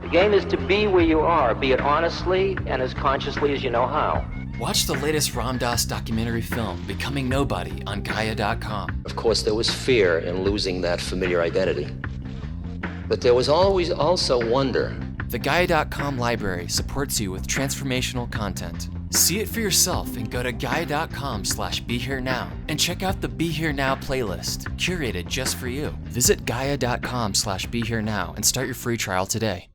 The game is to be where you are, be it honestly and as consciously as you know how. Watch the latest Ram Dass documentary film, Becoming Nobody, on Gaia.com. Of course, there was fear in losing that familiar identity. But there was always also wonder. The Gaia.com library supports you with transformational content. See it for yourself and go to Gaia.com/BeHereNow and check out the Be Here Now playlist, curated just for you. Visit Gaia.com/BeHereNow and start your free trial today.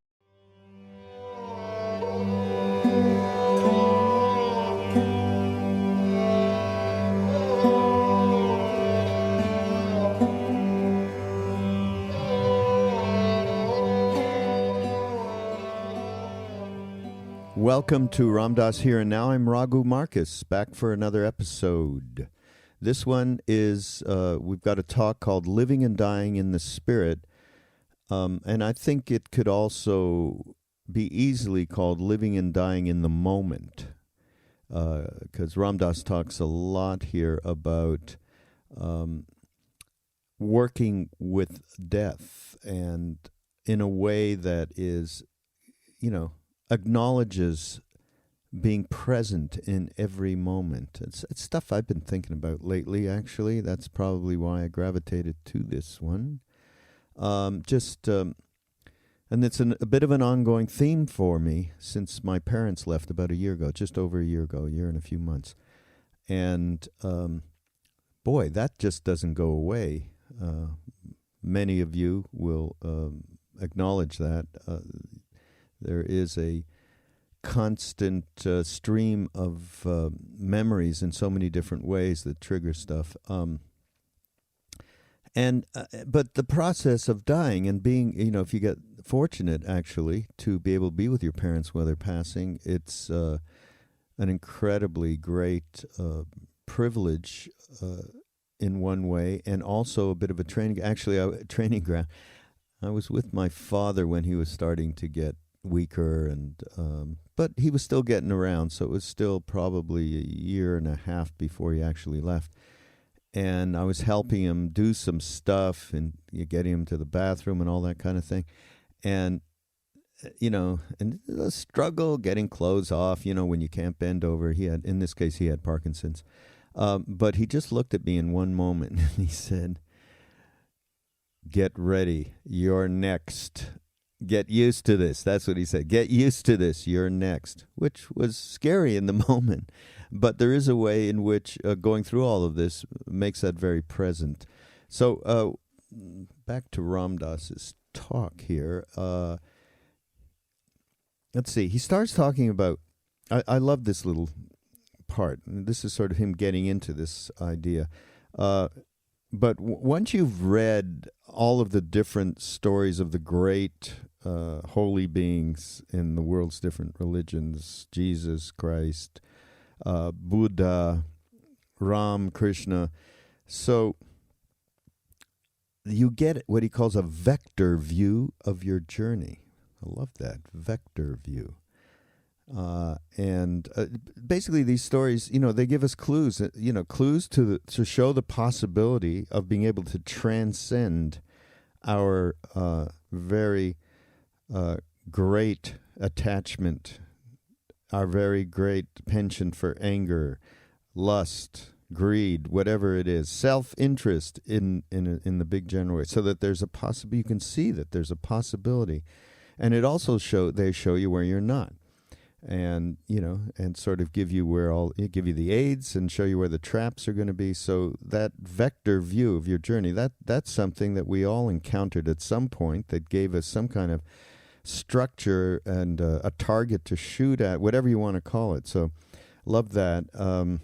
Welcome to Ram Dass Here and Now. I'm Raghu Marcus, back for another episode. This one is, we've got a talk called Living and Dying in the Spirit, and I think it could also be easily called Living and Dying in the Moment, because Ram Dass talks a lot here about working with death, and in a way that is, acknowledges being present in every moment. It's stuff I've been thinking about lately, actually. That's probably why I gravitated to this one. And it's a bit of an ongoing theme for me since my parents left about a year ago, just over a year ago, a year and a few months. And boy, that just doesn't go away. Many of you will acknowledge that. There is a constant stream of memories in so many different ways that trigger stuff. But the process of dying and being, if you get fortunate, actually, to be able to be with your parents while they're passing, it's an incredibly great privilege in one way, and also a bit of a training ground. I was with my father when he was starting to get weaker, and but he was still getting around, so it was still probably a year and a half before he actually left. And I was helping him do some stuff and getting him to the bathroom and all that kind of thing. And, and the struggle getting clothes off, when you can't bend over. In this case, he had Parkinson's. But he just looked at me in one moment and he said, "Get ready, you're next. Get used to this." That's what he said. "Get used to this. You're next," which was scary in the moment. But there is a way in which going through all of this makes that very present. So back to Ram Dass's talk here. Let's see. He starts talking about, I love this little part. This is sort of him getting into this idea. But once you've read all of the different stories of the great holy beings in the world's different religions, Jesus Christ, Buddha, Ram, Krishna, so you get what he calls a vector view of your journey. I love that, vector view. And basically these stories, they give us clues, clues to show the possibility of being able to transcend our very great attachment, our very great penchant for anger, lust, greed, whatever it is, self-interest in the big general way, so that there's a possibility. You can see that there's a possibility, and it also they show you where you're not. And and sort of give you give you the aids and show you where the traps are going to be. So that vector view of your journey, that's something that we all encountered at some point that gave us some kind of structure and a target to shoot at, whatever you want to call it. So love that. And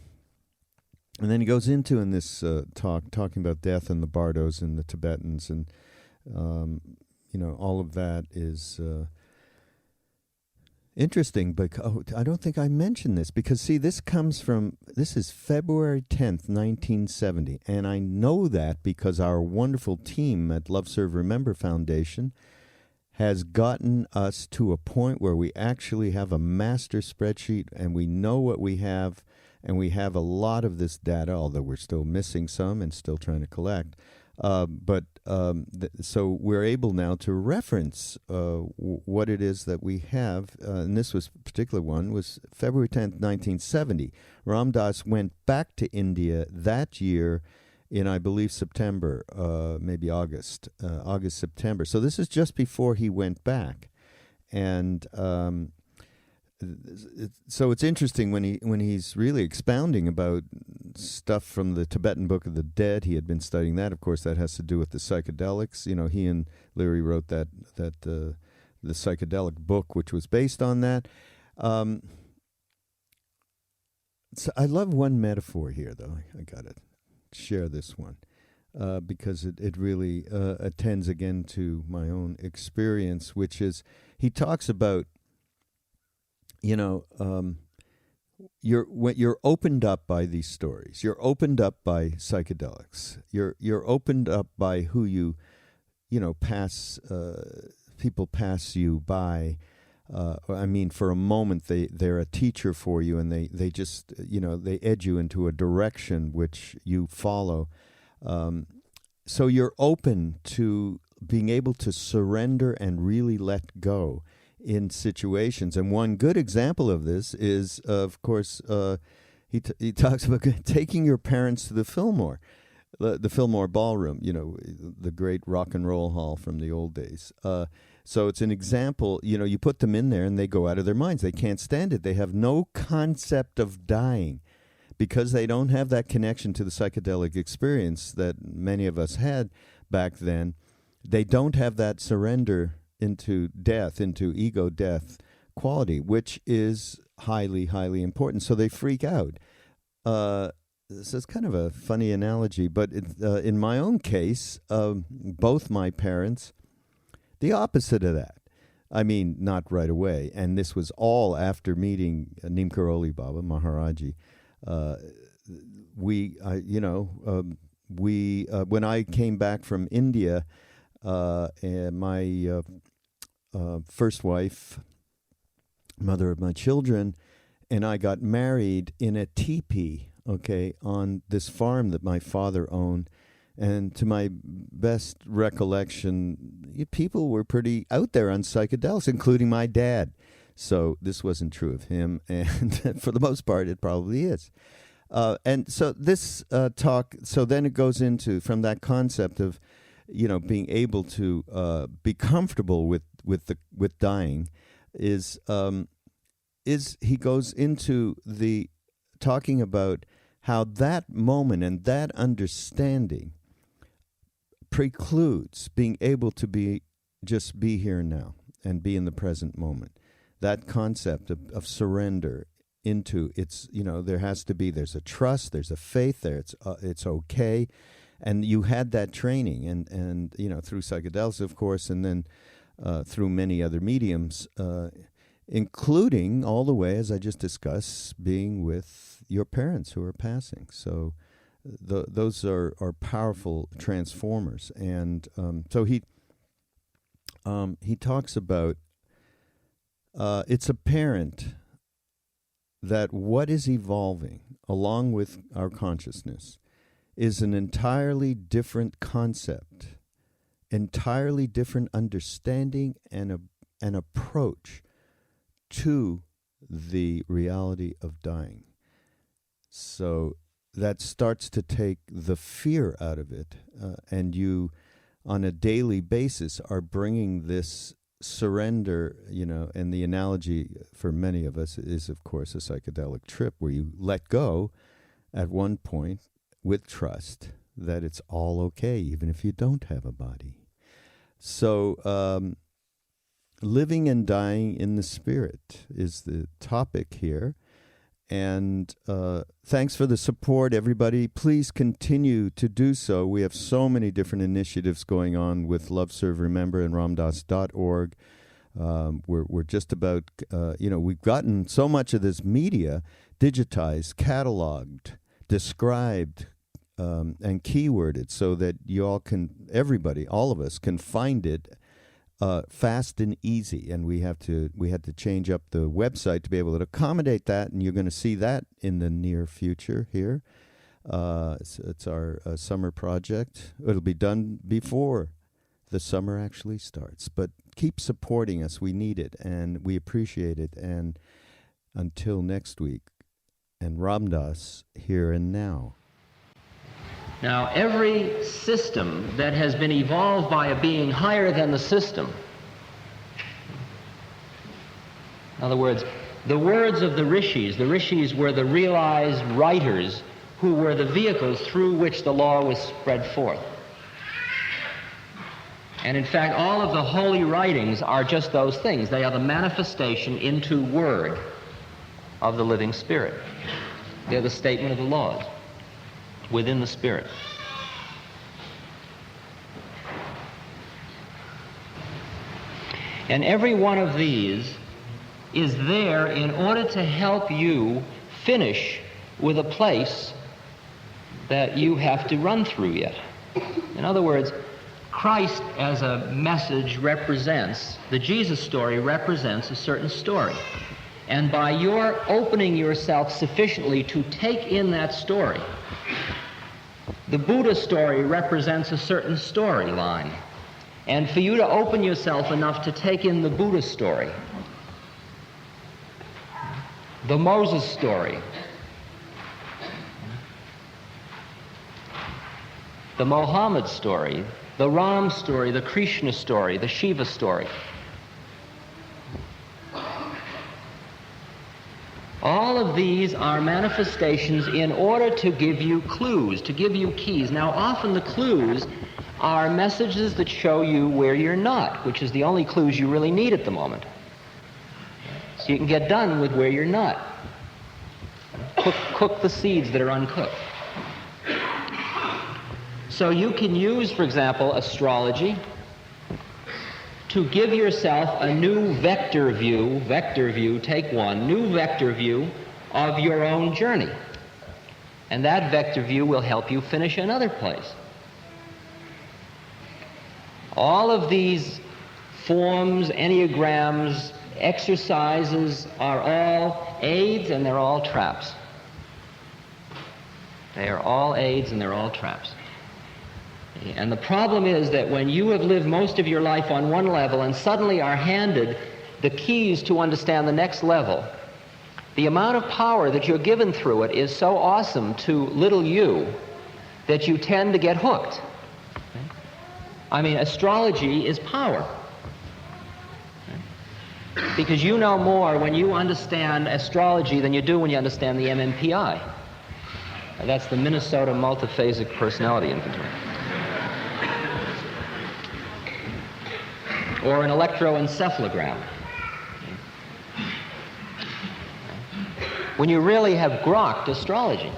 then he goes into in this talking about death and the Bardos and the Tibetans, and all of that is interesting. But I don't think I mentioned this, because see, this is February 10th, 1970, and I know that because our wonderful team at Love Serve Remember Foundation has gotten us to a point where we actually have a master spreadsheet, and we know what we have, and we have a lot of this data, although we're still missing some and still trying to collect, So we're able now to reference what it is that we have. And this was particular one was February 10th, 1970. Ram Dass went back to India that year in, I believe, September, maybe August, September. So this is just before he went back. And so it's interesting when he's really expounding about stuff from the Tibetan Book of the Dead. He had been studying that. Of course, that has to do with the psychedelics. You know, he and Leary wrote the psychedelic book, which was based on that. So I love one metaphor here, though. I got to share this one because it really attends again to my own experience, which is he talks about, you know, you're opened up by these stories. You're opened up by psychedelics. You're opened up by who you know, people pass you by. I mean, for a moment, they're a teacher for you, and they just, you know, they edge you into a direction which you follow. So you're open to being able to surrender and really let go in situations. And one good example of this is, of course, he talks about taking your parents to the Fillmore, the Fillmore Ballroom, you know, the great rock and roll hall from the old days. So it's an example, you know, you put them in there and they go out of their minds. They can't stand it. They have no concept of dying because they don't have that connection to the psychedelic experience that many of us had back then. They don't have that surrender into death, into ego death quality, which is highly, highly important. So they freak out. This is kind of a funny analogy, but in my own case, both my parents, the opposite of that. I mean, not right away. And this was all after meeting Neem Karoli Baba, Maharaji. When I came back from India, and my first wife, mother of my children, and I got married in a teepee, on this farm that my father owned. And to my best recollection, people were pretty out there on psychedelics, including my dad. So this wasn't true of him, and for the most part, it probably is. And so this talk, so then it goes into, from that concept of, you know, being able to be comfortable with dying, is he goes into the talking about how that moment and that understanding precludes being able to just be here now and be in the present moment. That concept of surrender into it's, you know, there's a trust, there's a faith there, it's okay. And you had that training and you know, through psychedelics, of course, and then through many other mediums, including all the way, as I just discussed, being with your parents who are passing. So those are powerful transformers. And so he talks about it's apparent that what is evolving along with our consciousness is an entirely different concept, entirely different understanding and an approach to the reality of dying. So that starts to take the fear out of it, and you, on a daily basis, are bringing this surrender, you know, and the analogy for many of us is, of course, a psychedelic trip where you let go at one point with trust that it's all okay, even if you don't have a body. So living and dying in the spirit is the topic here. And thanks for the support, everybody. Please continue to do so. We have so many different initiatives going on with Love, Serve, Remember and ramdas.org. We're just about, we've gotten so much of this media digitized, cataloged, described, and keyworded so that you all can, everybody, all of us can find it fast and easy. And we had to change up the website to be able to accommodate that, and you're going to see that in the near future here. It's our summer project. It'll be done before the summer actually starts. But keep supporting us. We need it, and we appreciate it. And until next week, and Ram Dass, here and now. Now, every system that has been evolved by a being higher than the system, in other words, the words of the rishis were the realized writers who were the vehicles through which the law was spread forth. And in fact, all of the holy writings are just those things. They are the manifestation into word of the living spirit. They're the statement of the laws within the spirit. And every one of these is there in order to help you finish with a place that you have to run through yet. In other words, Christ as a message represents, the Jesus story represents a certain story. And by your opening yourself sufficiently to take in that story, the Buddha story represents a certain storyline. And for you to open yourself enough to take in the Buddha story, the Moses story, the Mohammed story, the Ram story, the Krishna story, the Shiva story. All of these are manifestations in order to give you clues, to give you keys. Now, often the clues are messages that show you where you're not, which is the only clues you really need at the moment. So you can get done with where you're not. Cook the seeds that are uncooked. So you can use, for example, astrology to give yourself a new vector view, take one, new vector view of your own journey. And that vector view will help you finish another place. All of these forms, enneagrams, exercises are all aids and they're all traps. They are all aids and they're all traps. And the problem is that when you have lived most of your life on one level and suddenly are handed the keys to understand the next level, the amount of power that you're given through it is so awesome to little you that you tend to get hooked. I mean, astrology is power. Because you know more when you understand astrology than you do when you understand the MMPI. That's the Minnesota Multiphasic Personality Inventory. Or an electroencephalogram. When you really have grokked astrology.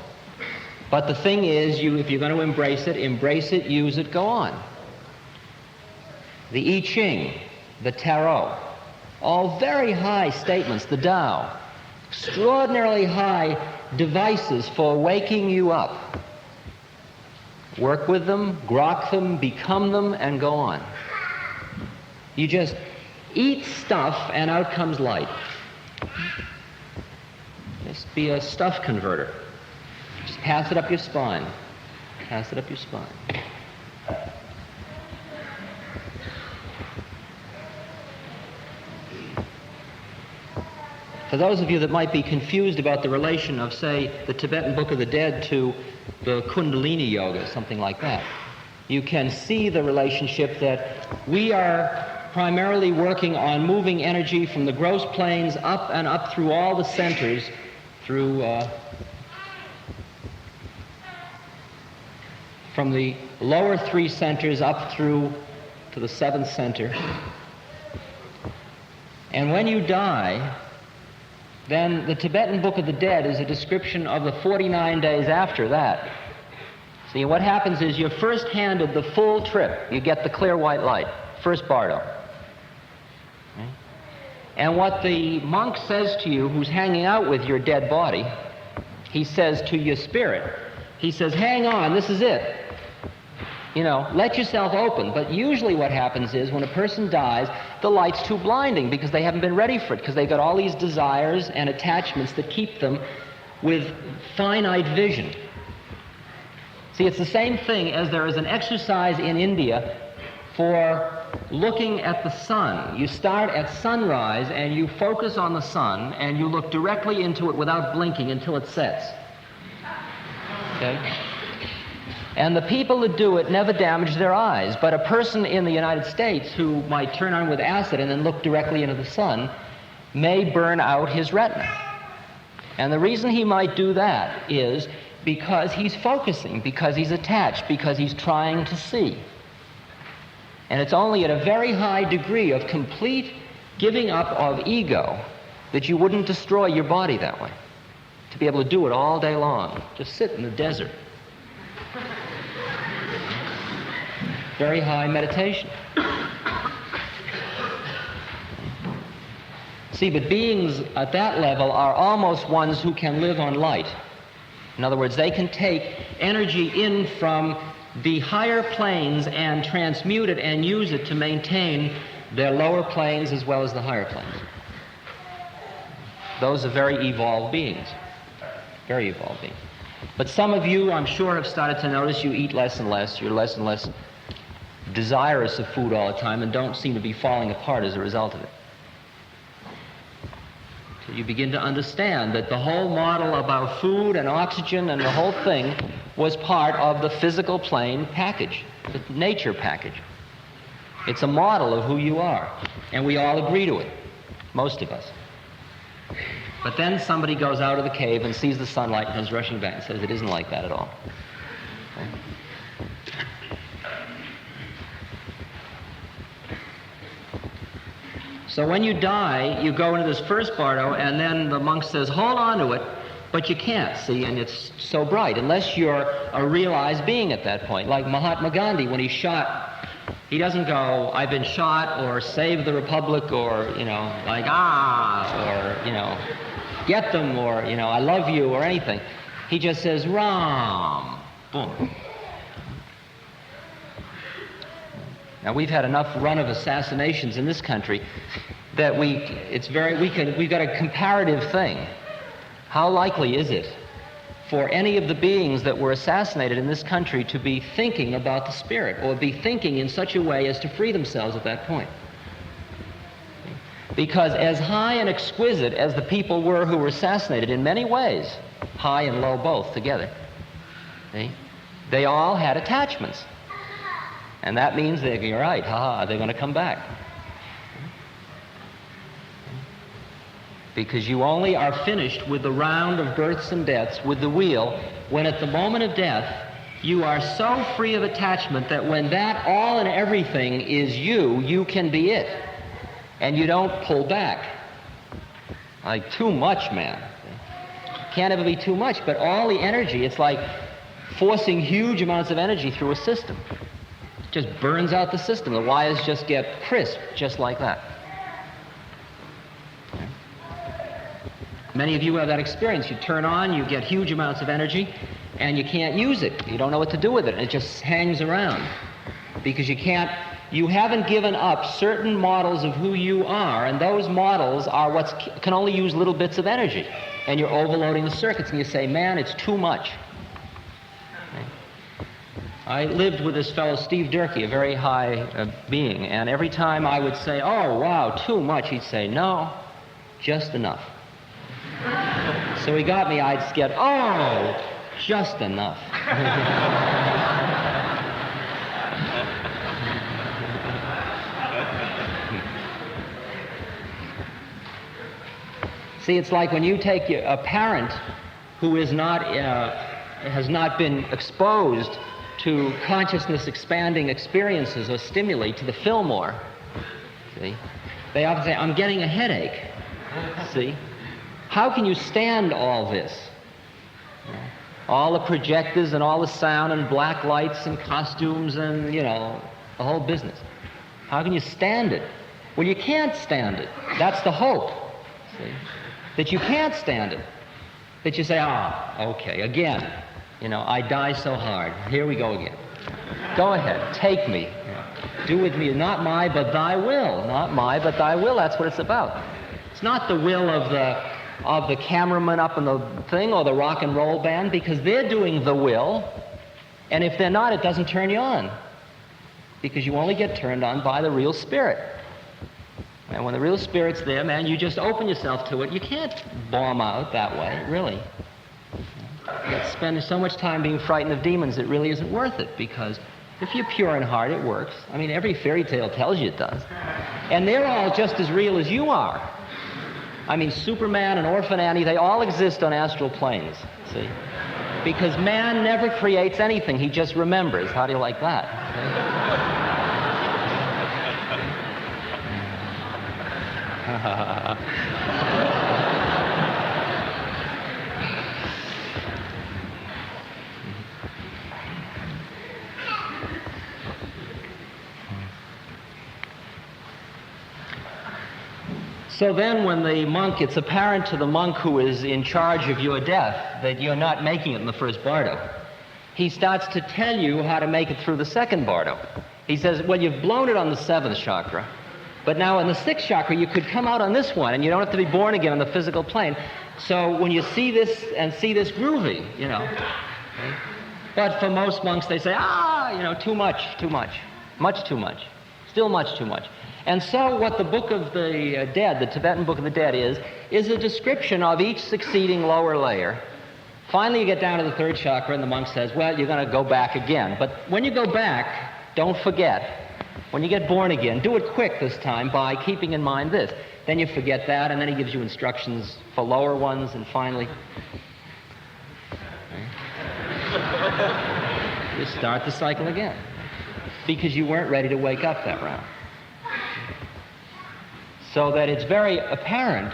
But the thing is, if you're going to embrace it, use it, go on. The I Ching, the Tarot, all very high statements, the Tao, extraordinarily high devices for waking you up. Work with them, grok them, become them, and go on. You just eat stuff and out comes light. Just be a stuff converter. Just pass it up your spine. Pass it up your spine. For those of you that might be confused about the relation of, say, the Tibetan Book of the Dead to the Kundalini Yoga, something like that, you can see the relationship that we are primarily working on moving energy from the gross planes up and up through all the centers, through from the lower three centers up through to the seventh center. And when you die, then the Tibetan Book of the Dead is a description of the 49 days after that. See, what happens is you're first handed the full trip. You get the clear white light, first Bardo. And what the monk says to you who's hanging out with your dead body, he says to your spirit, he says, hang on, this is it. You know, let yourself open. But usually what happens is when a person dies, the light's too blinding because they haven't been ready for it, because they've got all these desires and attachments that keep them with finite vision. See, it's the same thing as there is an exercise in India for looking at the sun. You start at sunrise and you focus on the sun and you look directly into it without blinking until it sets. Okay? And the people that do it never damage their eyes, but a person in the United States who might turn on with acid and then look directly into the sun may burn out his retina. And the reason he might do that is because he's focusing, because he's attached, because he's trying to see. And it's only at a very high degree of complete giving up of ego that you wouldn't destroy your body that way. To be able to do it all day long, just sit in the desert. Very high meditation. See, but beings at that level are almost ones who can live on light. In other words, they can take energy in from the higher planes and transmute it and use it to maintain their lower planes as well as the higher planes. Those are very evolved beings. Very evolved beings. But some of you, I'm sure, have started to notice you eat less and less. You're less and less desirous of food all the time and don't seem to be falling apart as a result of it. So you begin to understand that the whole model about food and oxygen and the whole thing was part of the physical plane package, the nature package. It's a model of who you are, and we all agree to it, most of us. But then somebody goes out of the cave and sees the sunlight and comes rushing back and says it isn't like that at all. Okay? So when you die, you go into this first bardo, and then the monk says, hold on to it, but you can't, see, and it's so bright, unless you're a realized being at that point. Like Mahatma Gandhi, when he's shot, he doesn't go, I've been shot, or save the republic, or, like, or, get them, or, I love you, or anything. He just says, Ram, boom. Now, we've had enough run of assassinations in this country that we've got a comparative thing. How likely is it for any of the beings that were assassinated in this country to be thinking about the spirit, or be thinking in such a way as to free themselves at that point? Because as high and exquisite as the people were who were assassinated in many ways, high and low both together, they all had attachments. And that means they're right, they're going to come back. Because you only are finished with the round of births and deaths, with the wheel, when at the moment of death, you are so free of attachment that when that all and everything is you can be it. And you don't pull back. Like too much, man. Can't ever be too much, but all the energy, it's like forcing huge amounts of energy through a system. Just burns out the system. The wires just get crisp, just like that. Many of you have that experience. You turn on, you get huge amounts of energy, and you can't use it. You don't know what to do with it. It just hangs around. Because you haven't given up certain models of who you are, and those models are can only use little bits of energy. And you're overloading the circuits, and you say, man, it's too much. I lived with this fellow, Steve Durkee, a very high being, and every time I would say, oh, wow, too much, he'd say, no, just enough. So he got me, I'd get, oh, just enough. See, it's like when you take a parent who is not, has not been exposed to consciousness-expanding experiences or stimuli, to the Fillmore, see? They often say, I'm getting a headache, see? How can you stand all this? All the projectors and all the sound and black lights and costumes and, the whole business. How can you stand it? Well, you can't stand it. That's the hope, see? That you can't stand it. That you say, okay, again. I die so hard. Here we go again. Go ahead, take me. Do with me, not my, but thy will. Not my, but thy will. That's what it's about. It's not the will of the cameraman up in the thing or the rock and roll band, because they're doing the will. And if they're not, it doesn't turn you on, because you only get turned on by the real spirit. And when the real spirit's there, man, you just open yourself to it. You can't bomb out that way, really. You spend so much time being frightened of demons, it really isn't worth it, because if you're pure in heart, it works. I mean, every fairy tale tells you it does. And they're all just as real as you are. I mean, Superman and Orphan Annie, they all exist on astral planes, see? Because man never creates anything, he just remembers. How do you like that? So then when the monk, it's apparent to the monk who is in charge of your death that you're not making it in the first bardo, he starts to tell you how to make it through the second bardo. He says, well, you've blown it on the 7th chakra, but now in the 6th chakra you could come out on this one and you don't have to be born again on the physical plane. So when you see this and see this groovy, you know. Okay? But for most monks they say, too much, much too much, still much too much. And so what the Book of the Dead, the Tibetan Book of the Dead is a description of each succeeding lower layer. Finally you get down to the 3rd chakra and the monk says, well, you're going to go back again. But when you go back, don't forget, when you get born again, do it quick this time by keeping in mind this. Then you forget that, and then he gives you instructions for lower ones, and finally you start the cycle again, because you weren't ready to wake up that round. So that it's very apparent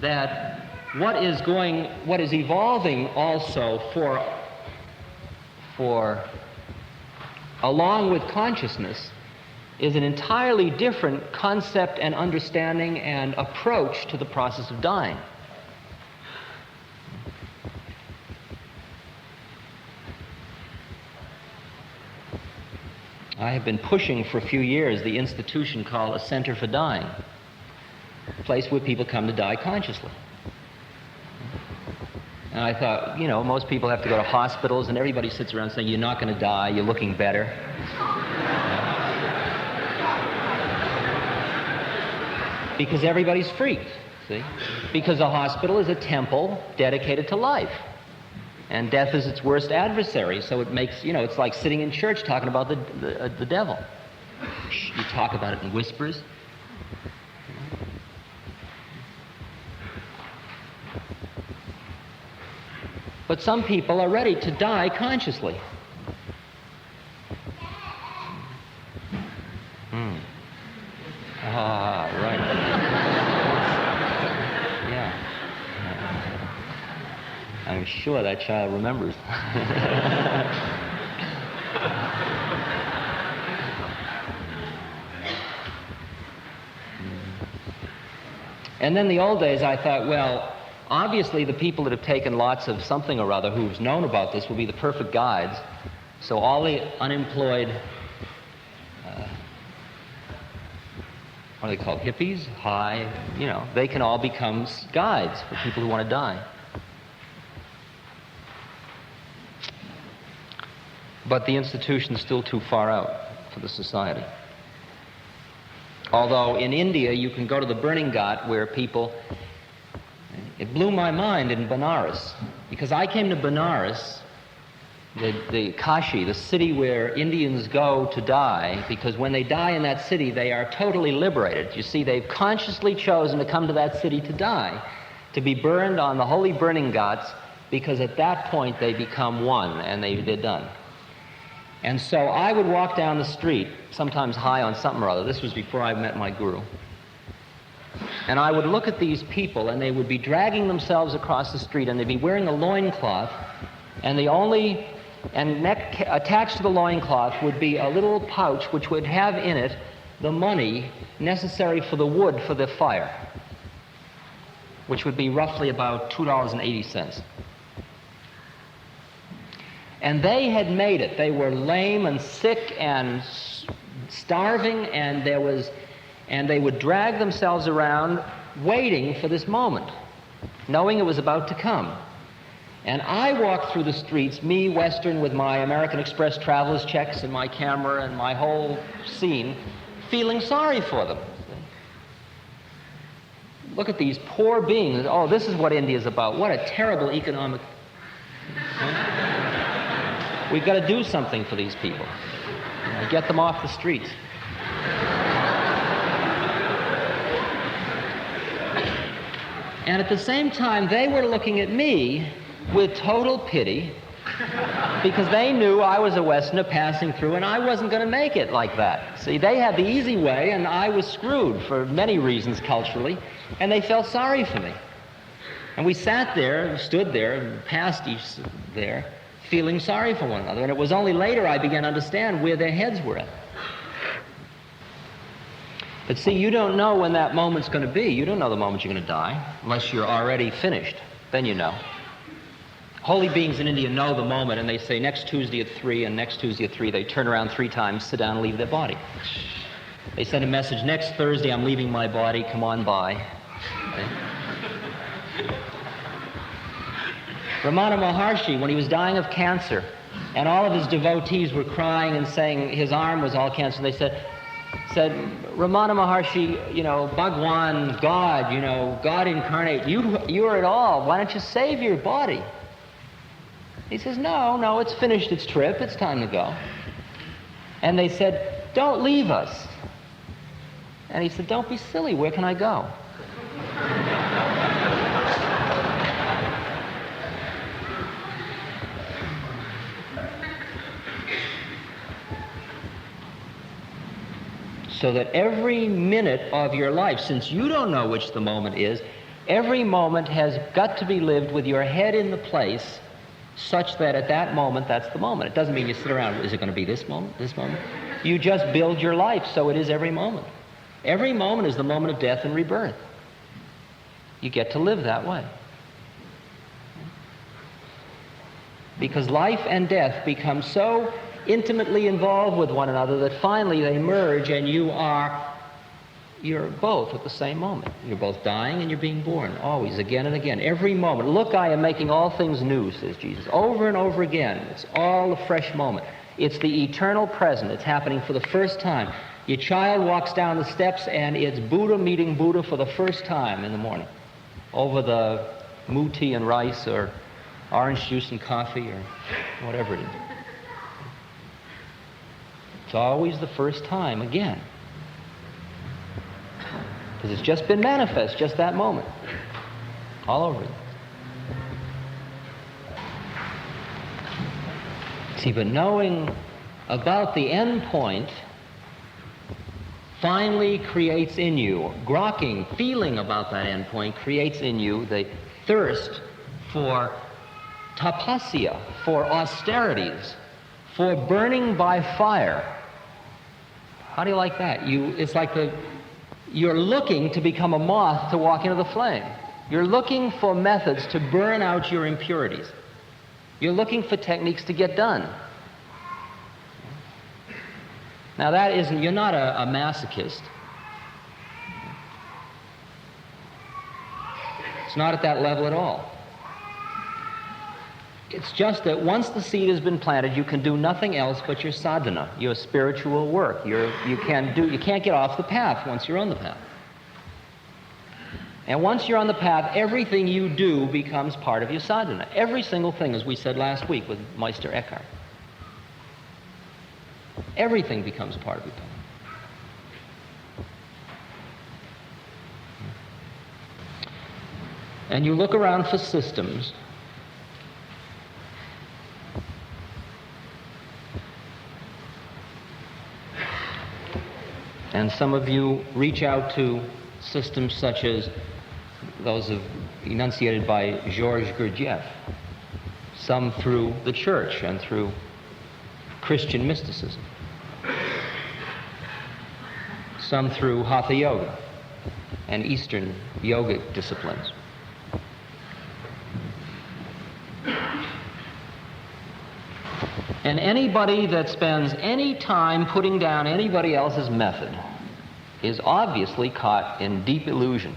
that what is evolving also for along with consciousness is an entirely different concept and understanding and approach to the process of dying. I have been pushing for a few years the institution called a Center for Dying, a place where people come to die consciously. And I thought, most people have to go to hospitals, and everybody sits around saying, you're not going to die, you're looking better. Because everybody's freaked, see? Because a hospital is a temple dedicated to life. And death is its worst adversary, so it makes, it's like sitting in church talking about the devil. You talk about it in whispers. But some people are ready to die consciously. Right. Yeah. I'm sure that child remembers. And then the old days I thought, well, obviously the people that have taken lots of something or other who's known about this will be the perfect guides. So all the unemployed, what are they called, hippies, they can all become guides for people who want to die. But the institution's still too far out for the society. Although in India you can go to the burning ghat where people, it blew my mind in Benares, because I came to Benares, the Kashi, the city where Indians go to die, because when they die in that city they are totally liberated. You see, they've consciously chosen to come to that city to die, to be burned on the holy burning ghats, because at that point they become one and they're done. And so I would walk down the street, sometimes high on something or other. This was before I met my guru. And I would look at these people, and they would be dragging themselves across the street, and they'd be wearing a loincloth, and attached to the loincloth would be a little pouch which would have in it the money necessary for the wood for the fire, which would be roughly about $2.80. And they had made it. They were lame and sick and starving, and they would drag themselves around waiting for this moment, knowing it was about to come. And I walked through the streets, me, Western, with my American Express traveler's checks and my camera and my whole scene, feeling sorry for them. Look at these poor beings. Oh, this is what India's about. What a terrible economic... We've got to do something for these people. Get them off the streets. And at the same time, they were looking at me with total pity because they knew I was a Westerner passing through and I wasn't going to make it like that. See, they had the easy way and I was screwed for many reasons culturally, and they felt sorry for me. And we sat there and stood there and passed each there, feeling sorry for one another. And it was only later I began to understand where their heads were at. But see, you don't know when that moment's going to be. You don't know the moment you're going to die unless you're already finished. Then you know. Holy beings in India know the moment, and they say next Tuesday at 3 and next Tuesday at 3. They turn around 3 times, sit down, and leave their body. They send a message, next Thursday I'm leaving my body, come on by. Okay? Ramana Maharshi, when he was dying of cancer, and all of his devotees were crying and saying his arm was all cancer, they said, Ramana Maharshi, you know, Bhagwan, God, you know, God incarnate, you are it all. Why don't you save your body? He says, no, it's finished its trip. It's time to go. And they said, don't leave us. And he said, don't be silly. Where can I go? So that every minute of your life, since you don't know which the moment is, every moment has got to be lived with your head in the place such that at that moment, that's the moment. It doesn't mean you sit around, is it going to be this moment, this moment? You just build your life so it is every moment. Every moment is the moment of death and rebirth. You get to live that way. Because life and death become so intimately involved with one another that finally they merge and you're both at the same moment. You're both dying and you're being born, always, again and again, every moment. Look, I am making all things new, says Jesus, over and over again. It's all a fresh moment. It's the eternal present. It's happening for the first time. Your child walks down the steps and it's Buddha meeting Buddha for the first time in the morning over the moo tea and rice or orange juice and coffee or whatever it is. It's always the first time again. Because it's just been manifest, just that moment. All over it. See, but knowing about the end point finally creates in you, grokking, feeling about that end point, creates in you the thirst for tapasya, for austerities, for burning by fire. How do you like that? It's like you're looking to become a moth to walk into the flame. You're looking for methods to burn out your impurities. You're looking for techniques to get done. Now you're not a masochist. It's not at that level at all. It's just that once the seed has been planted, you can do nothing else but your sadhana, your spiritual work. You can't get off the path once you're on the path. And once you're on the path, everything you do becomes part of your sadhana. Every single thing, as we said last week with Meister Eckhart. Everything becomes part of your path. And you look around for systems and some of you reach out to systems such as those enunciated by Georges Gurdjieff, some through the church and through Christian mysticism, some through Hatha Yoga and Eastern yogic disciplines. And anybody that spends any time putting down anybody else's method is obviously caught in deep illusion.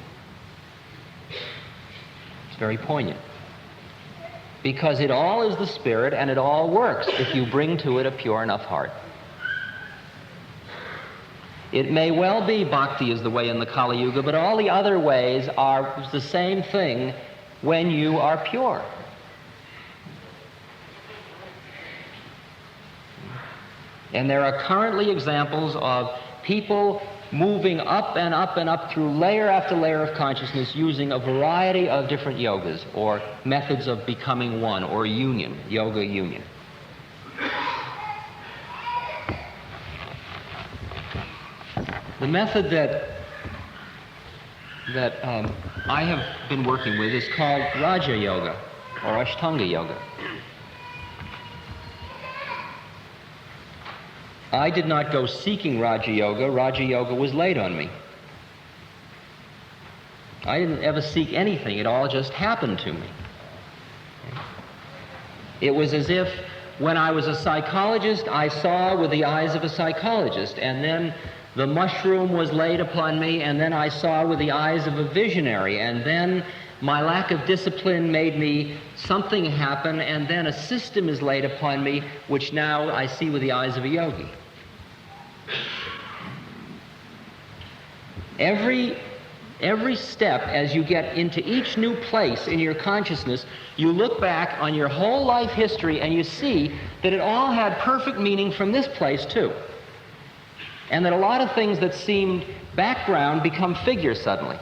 It's very poignant. because it all is the spirit and it all works if you bring to it a pure enough heart. It may well be bhakti is the way in the Kali Yuga, but all the other ways are the same thing when you are pure. And there are currently examples of people moving up and up and up through layer after layer of consciousness using a variety of different yogas or methods of becoming one or union, yoga union. The method that I have been working with is called Raja Yoga or Ashtanga Yoga. I did not go seeking Raja Yoga. Raja Yoga was laid on me. I didn't ever seek anything. It all just happened to me. It was as if when I was a psychologist, I saw with the eyes of a psychologist, and then the mushroom was laid upon me, and then I saw with the eyes of a visionary, and then my lack of discipline made me something happen, and then a system is laid upon me, which now I see with the eyes of a yogi. Every step as you get into each new place in your consciousness, you look back on your whole life history and you see that it all had perfect meaning from this place too. And that a lot of things that seemed background become figures suddenly.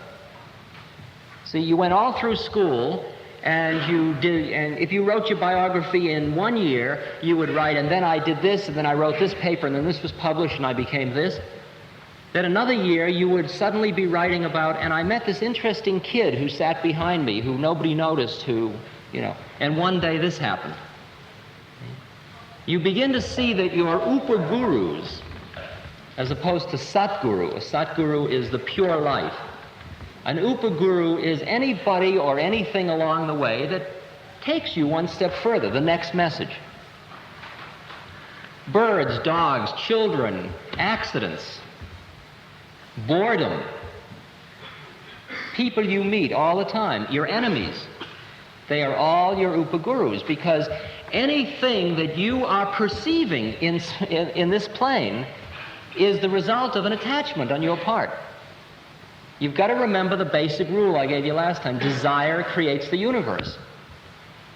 See, you went all through school and if you wrote your biography in 1 year, you would write, and then I did this, and then I wrote this paper, and then this was published, and I became this. Then another year, you would suddenly be writing about, and I met this interesting kid who sat behind me, who nobody noticed, and one day this happened. You begin to see that your upa-gurus, as opposed to Satguru. A Satguru is the pure life. An upa-guru is anybody or anything along the way that takes you one step further, the next message. Birds, dogs, children, accidents, boredom, people you meet all the time, your enemies, they are all your upa-gurus, because anything that you are perceiving in this plane is the result of an attachment on your part. You've got to remember the basic rule I gave you last time. Desire creates the universe.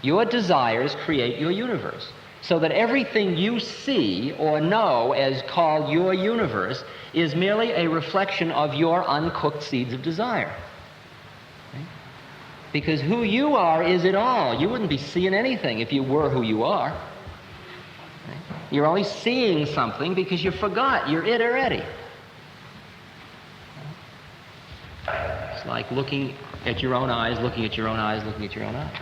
Your desires create your universe. So that everything you see or know as called your universe is merely a reflection of your uncooked seeds of desire. Okay? Because who you are is it all. You wouldn't be seeing anything if you were who you are. Okay? You're only seeing something because you forgot you're it already. It's like looking at your own eyes, looking at your own eyes, looking at your own eyes.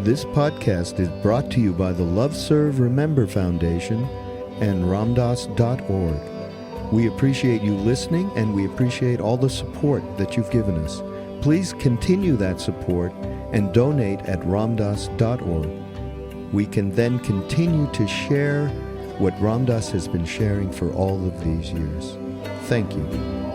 This podcast is brought to you by the Love Serve Remember Foundation and ramdas.org. We appreciate you listening, and we appreciate all the support that you've given us. Please continue that support and donate at ramdas.org. We can then continue to share what Ram Dass has been sharing for all of these years. Thank you.